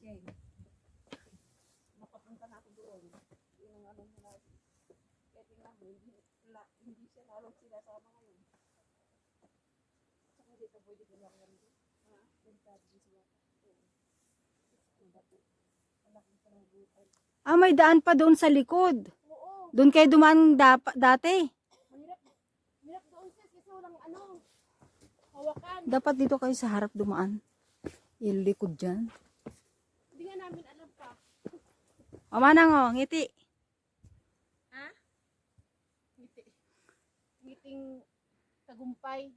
Jen. Makapunta na ako doon. Yun ang ano nila. Kaya tingnan mo, hindi siya lalong sila sama ngayon. Saka dito pwede din lang yan doon. Ha? Delikado din sila. Ang bato. Malaking pa ng buhay. Ah, may daan pa doon sa likod. Oo. Doon kayo dumaan dati. Hirap doon siya kasi walang ano. Hawakan. Dapat dito kayo sa harap dumaan. Yung likod dyan. Hindi nga namin alam pa. Mamanang oh, ngiti. Ha? Ngiting tagumpay.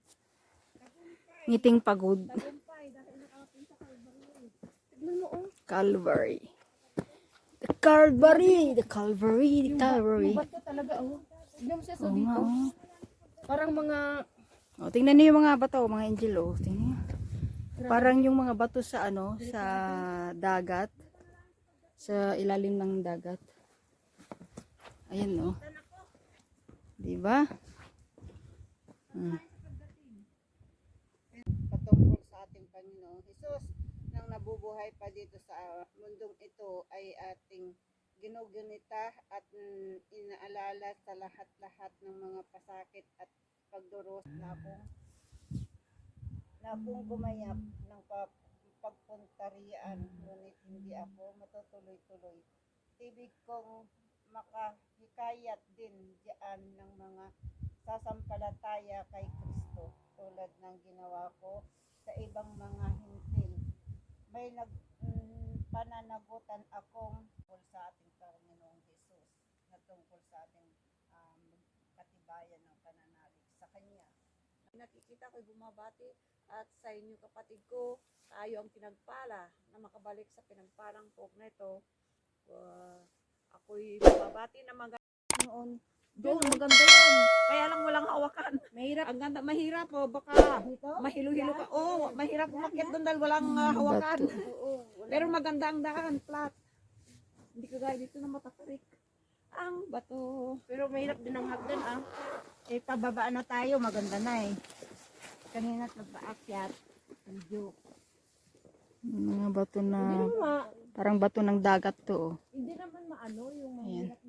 Ngiting pagod. Tagumpay. Dahil nakakapunta sa Calvary. Tignan mo oh. Calvary. The Calvary. The Calvary. The Calvary. Yung bato talaga oh. Tignan mo siya sa Oo dito. nga, oh. Parang mga Oh, tingnan niyo yung mga bato, mga angel, oh. Tingnan niyo. Parang yung mga bato sa ano, sa dagat. Sa ilalim ng dagat. Ayan, oh. Diba? Patungkol sa ating Panginoong Hesus nang nabubuhay pa dito sa mundong ito ay ating ginugunita at inaalala sa lahat-lahat ng mga pasakit at pagduros na akong gumayap ng pagpuntarian, ngunit hindi ako matutuloy-tuloy. Ibig kong makahikayat din diyan ng mga sasampalataya kay Kristo tulad ng ginawa ko sa ibang mga hintil. May pananagutan akong tungkol sa ating Panginoong Hesus na tungkol sa ating katibayan ng pananalig sa Kanya. nakikita ko'y bumabati at sa inyo kapatid ko, tayo ang pinagpala na makabalik sa pinagpalang pog na ito. Ako'y bumabati na maganda noon. Doon, maganda yun. Kaya lang walang hawakan. Mahirap. Ang ganda, mahirap oh. Baka mahilo-hilo ka. Oh, mahirap umakyat doon dahil walang hawakan. Pero maganda ang daan, flat. Hindi kagaya dito na matatarik. Ang bato. Pero mahirap din ang hagdan ah. Eh, pababa na tayo, maganda na eh. Kanina nagpaakyat. Medyo. Mga bato na, Hindi naman, parang bato ng dagat to, oh. hindi naman maano yung Ayan. mahirap